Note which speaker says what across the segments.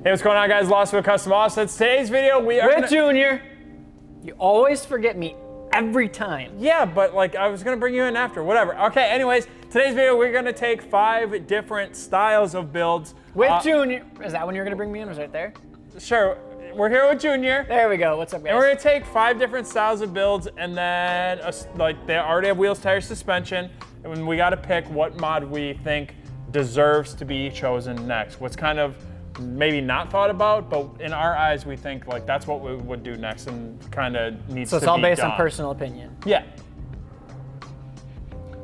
Speaker 1: Hey, what's going on, guys? Lawson with Custom Offsets. Today's video, we are
Speaker 2: with Junior. You always forget me every time.
Speaker 1: Yeah, but like I was gonna bring you in after, whatever. Okay, anyways, today's video, we're gonna take 5 different styles of builds.
Speaker 2: With Junior. Is that when you're gonna bring me in? Was right there?
Speaker 1: Sure, we're here with Junior.
Speaker 2: There we go, what's up, guys?
Speaker 1: And we're gonna take 5 different styles of builds, and then like they already have wheels, tires, suspension, and we gotta pick what mod we think deserves to be chosen next. What's kind of maybe not thought about, but in our eyes, we think like that's what we would do next and kind of needs to be done.
Speaker 2: So it's all based on personal opinion.
Speaker 1: Yeah.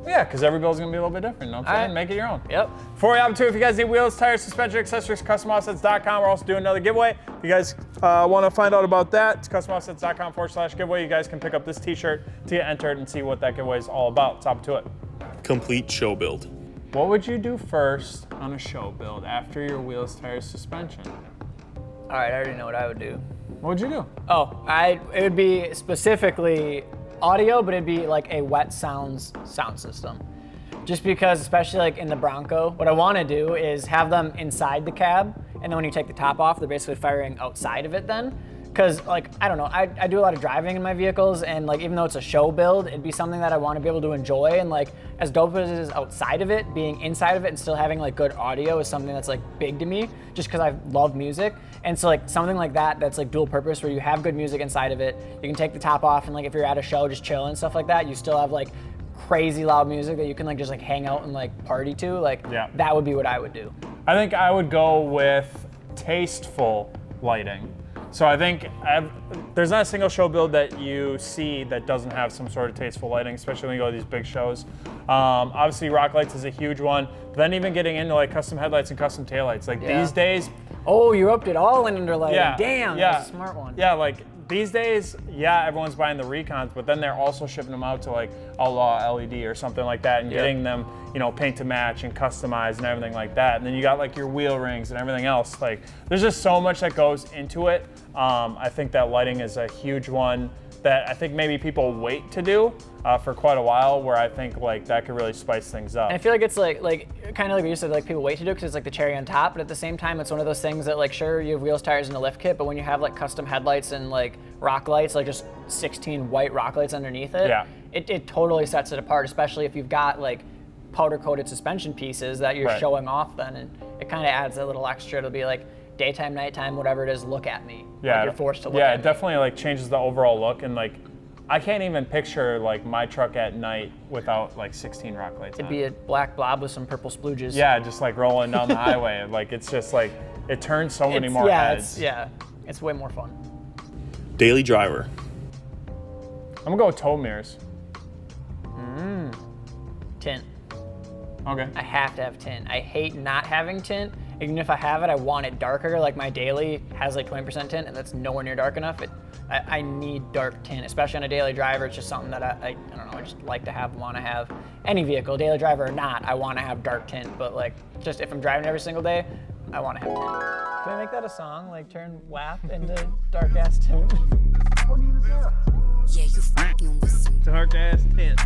Speaker 1: Yeah, because every build's gonna be a little bit different, you know what I'm saying?
Speaker 2: Right.
Speaker 1: Make it your own.
Speaker 2: Yep.
Speaker 1: Before we hop into it, if you guys need wheels, tires, suspension, accessories, customoffsets.com. We're also doing another giveaway. If you guys want to find out about that, it's customoffsets.com/giveaway. You guys can pick up this t-shirt to get entered and see what that giveaway is all about. Let's hop to it.
Speaker 3: Complete show build.
Speaker 1: What would you do first on a show build after your wheels, tires, suspension?
Speaker 2: All right, I already know what I would do.
Speaker 1: What would you do?
Speaker 2: Oh, it would be specifically audio, but it'd be like a wet sound system. Just because, especially like in the Bronco, what I want to do is have them inside the cab, and then when you take the top off, they're basically firing outside of it then. Because like, I don't know, I do a lot of driving in my vehicles, and like even though it's a show build, it'd be something that I want to be able to enjoy, and like as dope as it is outside of it, being inside of it and still having like good audio is something that's like big to me, just because I love music. And so like something like that's like dual purpose, where you have good music inside of it, you can take the top off, and like if you're at a show just chilling and stuff like that, you still have like crazy loud music that you can like just like hang out and like party to. Like that would be what I would do.
Speaker 1: I think I would go with tasteful lighting. So I think there's not a single show build that you see that doesn't have some sort of tasteful lighting, especially when you go to these big shows. Obviously, rock lights is a huge one. But then even getting into like custom headlights and custom taillights. Like these days.
Speaker 2: Oh, you upped it all in under lighting.
Speaker 1: Yeah.
Speaker 2: Damn, that's a smart one.
Speaker 1: Yeah, like these days, yeah, everyone's buying the Recons, but then they're also shipping them out to like Outlaw LED or something like that, and getting them, you know, paint to match and customized and everything like that. And then you got like your wheel rings and everything else. Like there's just so much that goes into it. I think that lighting is a huge one that I think maybe people wait to do for quite a while, where I think like that could really spice things up.
Speaker 2: And I feel like it's like kind of like what you said, like people wait to do because it's like the cherry on top, but at the same time, it's one of those things that like sure you have wheels, tires, and a lift kit, but when you have like custom headlights and like rock lights, like just 16 white rock lights underneath it, it totally sets it apart, especially if you've got like powder coated suspension pieces that you're showing off then, and it kind of adds a little extra to be like daytime, nighttime, whatever it is, look at me.
Speaker 1: Yeah,
Speaker 2: like you're forced to look at
Speaker 1: it definitely like changes the overall look, and like I can't even picture like my truck at night without like 16 rock lights.
Speaker 2: It'd be a black blob with some purple splooges.
Speaker 1: Yeah, just like rolling down the highway. Like it's just like it turns so many more heads.
Speaker 2: It's way more fun.
Speaker 3: Daily driver.
Speaker 1: I'm gonna go with tow mirrors.
Speaker 2: Tint.
Speaker 1: Okay.
Speaker 2: I have to have tint. I hate not having tint. Even if I have it, I want it darker. Like my daily has like 20% tint, and that's nowhere near dark enough. I need dark tint, especially on a daily driver. It's just something that I don't know, I just like to have, want to have. Any vehicle, daily driver or not, I want to have dark tint. But like, just if I'm driving every single day, I want to have tint. Can we make that a song? Like turn WAP into dark ass tint?
Speaker 4: Yeah, you fucking with some
Speaker 1: Dark ass tint.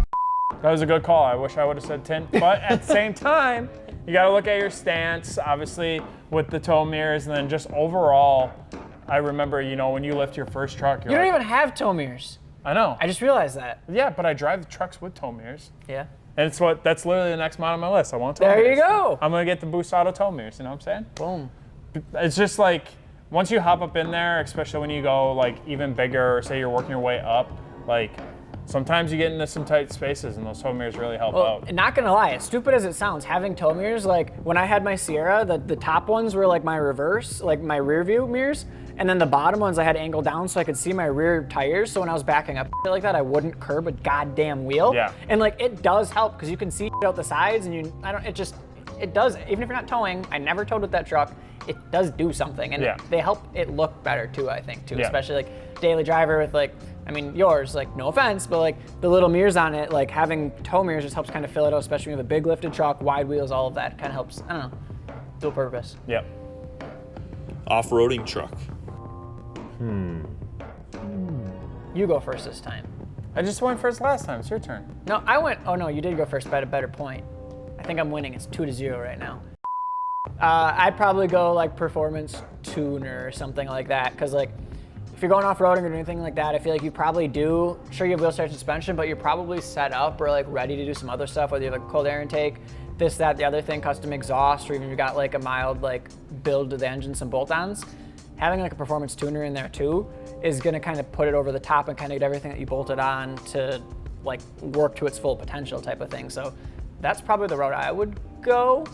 Speaker 1: That was a good call. I wish I would have said tint, but at the same time, you got to look at your stance, obviously, with the tow mirrors, and then just overall, I remember, you know, when you lift your first truck,
Speaker 2: You don't even have tow mirrors.
Speaker 1: I know.
Speaker 2: I just realized that.
Speaker 1: Yeah, but I drive the trucks with tow mirrors.
Speaker 2: Yeah.
Speaker 1: And that's literally the next mod on my list. I want tow mirrors.
Speaker 2: There you go.
Speaker 1: I'm going to get the Boost Auto tow mirrors, you know what I'm saying?
Speaker 2: Boom.
Speaker 1: It's just like, once you hop up in there, especially when you go like even bigger, or say you're working your way up, like sometimes you get into some tight spaces, and those tow mirrors really help out.
Speaker 2: Not gonna lie, as stupid as it sounds, having tow mirrors, like when I had my Sierra, the top ones were like my reverse, like my rear view mirrors, and then the bottom ones I had angled down so I could see my rear tires, so when I was backing up like that, I wouldn't curb a goddamn wheel.
Speaker 1: Yeah.
Speaker 2: And like it does help, because you can see out the sides, and it does, even if you're not towing, I never towed with that truck, it does do something, and they help it look better too, I think, too, especially like daily driver with like, I mean, yours, like, no offense, but like the little mirrors on it, like having tow mirrors just helps kind of fill it out, especially with a big lifted truck, wide wheels, all of that kind of helps, I don't know, dual purpose.
Speaker 1: Yep.
Speaker 3: Off-roading truck.
Speaker 2: You go first this time.
Speaker 1: I just went first last time. It's your turn.
Speaker 2: No, I went, oh no, you did go first, but at a better point. I think I'm winning, it's 2-0 right now. I'd probably go like performance tuner or something like that, because like if you're going off-roading or anything like that, I feel like you probably do, sure you have wheel start suspension, but you're probably set up or like ready to do some other stuff, whether you have like cold air intake, this, that, the other thing, custom exhaust, or even you got like a mild like build to the engine, some bolt-ons. Having like a performance tuner in there too is gonna kind of put it over the top and kind of get everything that you bolted on to like work to its full potential type of thing. So that's probably the route I would go.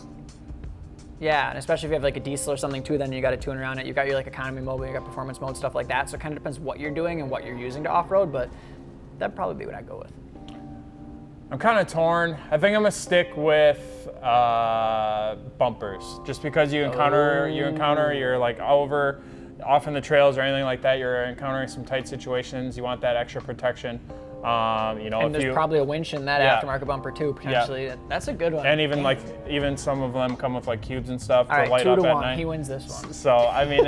Speaker 2: Yeah, and especially if you have like a diesel or something too, then you got a tuner on it. You got your like economy mode, you got performance mode, stuff like that. So it kind of depends what you're doing and what you're using to off-road, but that'd probably be what I'd go with.
Speaker 1: I'm kind of torn. I think I'm gonna stick with bumpers, just because you encounter you're like off in the trails or anything like that. You're encountering some tight situations. You want that extra protection.
Speaker 2: And there's probably a winch in that aftermarket bumper too, potentially. Yeah. That's a good one.
Speaker 1: And even some of them come with like cubes and stuff
Speaker 2: to
Speaker 1: light up at
Speaker 2: 2-1.
Speaker 1: night.
Speaker 2: He wins this one.
Speaker 1: So I mean,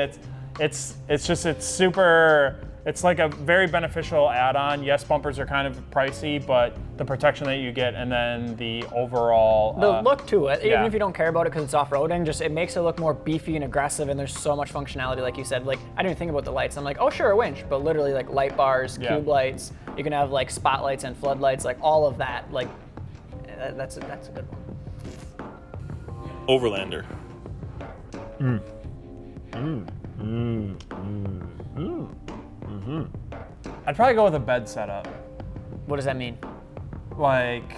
Speaker 1: it's like a very beneficial add-on. Yes, bumpers are kind of pricey, but the protection that you get, and then the overall
Speaker 2: the look to it, even if you don't care about it because it's off-roading, just it makes it look more beefy and aggressive, and there's so much functionality, like you said. Like I didn't even think about the lights. I'm like, oh sure, a winch, but literally like light bars, cube lights. You can have like spotlights and floodlights, like all of that. Like that's a good one.
Speaker 3: Overlander.
Speaker 1: I'd probably go with a bed setup.
Speaker 2: What does that mean?
Speaker 1: Like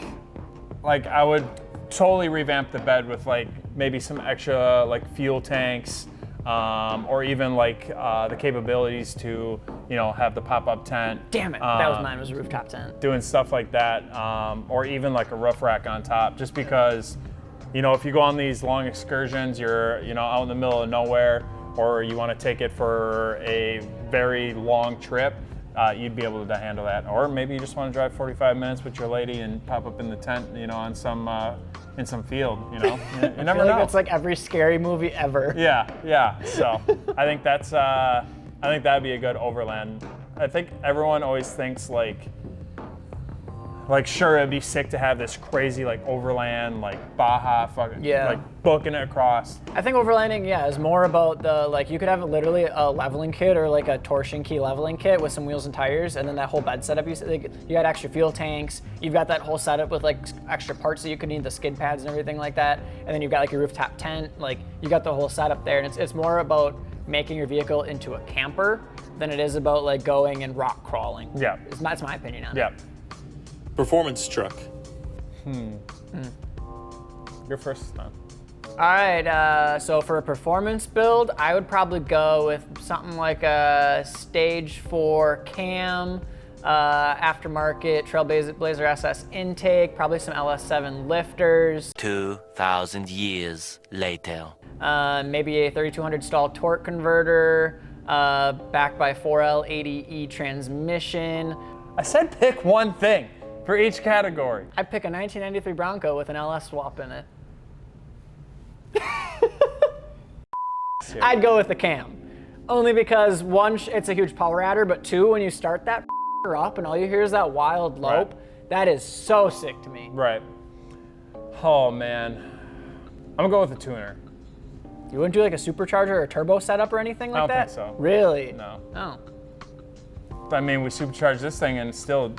Speaker 1: I would totally revamp the bed with like maybe some extra like fuel tanks, or even like the capabilities to have the pop-up tent.
Speaker 2: Damn it, that was mine, was a rooftop tent.
Speaker 1: Doing stuff like that, or even like a roof rack on top, just because if you go on these long excursions, you're out in the middle of nowhere, or you want to take it for a very long trip, you'd be able to handle that. Or maybe you just want to drive 45 minutes with your lady and pop up in the tent, on some in some field. You never know.
Speaker 2: Like that's like every scary movie ever.
Speaker 1: Yeah. So I think that'd be a good overland. I think everyone always thinks like sure, it'd be sick to have this crazy like overland, like Baja fucking like booking it across. I think
Speaker 2: overlanding, is more about the like you could have literally a leveling kit or like a torsion key leveling kit with some wheels and tires, and then that whole bed setup. You got extra fuel tanks. You've got that whole setup with like extra parts that you could need, the skid pads and everything like that. And then you've got like your rooftop tent. Like you got the whole setup there, and it's more about making your vehicle into a camper than it is about like going and rock crawling.
Speaker 1: Yeah,
Speaker 2: that's my opinion on it.
Speaker 1: Yeah.
Speaker 3: Performance truck.
Speaker 1: Your first time.
Speaker 2: All right, so for a performance build, I would probably go with something like a Stage 4 cam, aftermarket Trailblazer SS intake, probably some LS7 lifters.
Speaker 4: 2,000 years later.
Speaker 2: Maybe a 3200 stall torque converter, backed by 4L80E transmission.
Speaker 1: I said pick one thing for each category.
Speaker 2: I'd pick a 1993 Bronco with an LS swap in it. I'd go with the cam. Only because one, it's a huge power adder, but two, when you start that up and all you hear is that wild lope, that is so sick to me.
Speaker 1: Right. Oh man. I'm gonna go with a tuner.
Speaker 2: You wouldn't do like a supercharger or a turbo setup or anything like that?
Speaker 1: I don't think so.
Speaker 2: Really?
Speaker 1: No.
Speaker 2: Oh.
Speaker 1: I mean, we supercharged this thing and still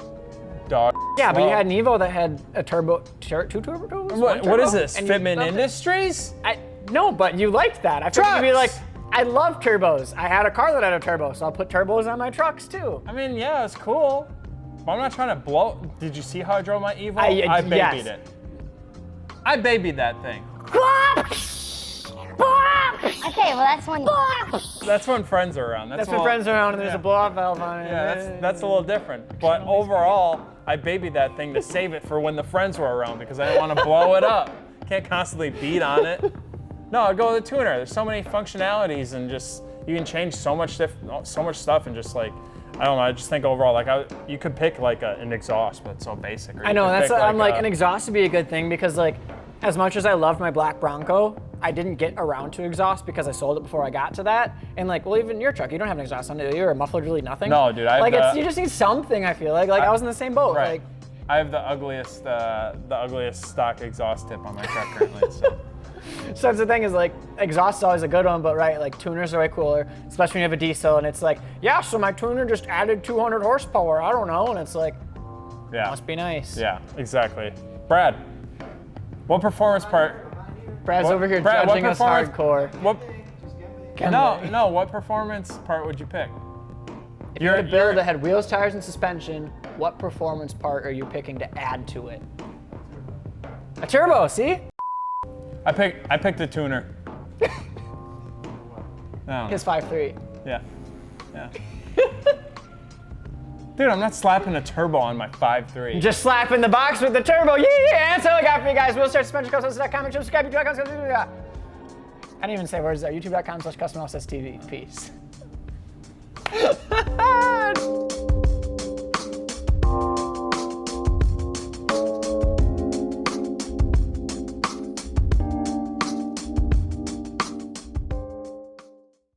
Speaker 1: dog.
Speaker 2: Yeah, but you had an Evo that had a turbo, two turbos?
Speaker 1: What is this? Fitment Industries?
Speaker 2: No, but you liked that. I figured you'd be like, I love turbos. I had a car that had a turbo, so I'll put turbos on my trucks too.
Speaker 1: I mean, yeah, it's cool. But I'm not trying to blow. Did you see how I drove my Evo? I babied it. I babied that thing.
Speaker 5: Okay, well that's when.
Speaker 1: That's when friends are around.
Speaker 2: That's when friends are around and there's a blow-off valve on it.
Speaker 1: Yeah, that's a little different. But overall, I babied that thing to save it for when the friends were around because I didn't want to blow it up. Can't constantly beat on it. No, I'd go with a tuner. There's so many functionalities and just you can change so much stuff and just like I don't know. I just think overall, like you could pick like an exhaust, but it's so basic.
Speaker 2: I know that's. I'm like an exhaust would be a good thing because like, as much as I loved my black Bronco, I didn't get around to exhaust because I sold it before I got to that. And like, well, even your truck, you don't have an exhaust on it, do you? Or a muffler, really nothing.
Speaker 1: No, dude.
Speaker 2: You just need something. I feel like I was in the same boat.
Speaker 1: Right.
Speaker 2: Like,
Speaker 1: I have the ugliest stock exhaust tip on my truck currently. So.
Speaker 2: So that's the thing is like, exhaust is always a good one, but right, like tuners are way cooler, especially when you have a diesel and it's like, yeah, so my tuner just added 200 horsepower, I don't know, and it's like,
Speaker 1: Yeah.
Speaker 2: must be nice.
Speaker 1: Yeah, exactly. Brad, what performance part?
Speaker 2: Brad's over here
Speaker 1: Brad,
Speaker 2: judging us hardcore.
Speaker 1: What?
Speaker 2: Can
Speaker 1: No,
Speaker 2: they?
Speaker 1: no. What performance part would you pick?
Speaker 2: If you had a build that had wheels, tires, and suspension, what performance part are you picking to add to it? A turbo, see?
Speaker 1: I picked the tuner. No.
Speaker 2: His 5.3.
Speaker 1: Yeah. Yeah. Dude, I'm not slapping a turbo on my 5.3.
Speaker 2: Just slapping the box with the turbo. Yeah. That's all I got for you guys. Wheels, tires, suspension, custom.com. Make sure to subscribe. YouTube.com. I didn't even say words there. YouTube.com/custom TV. Peace.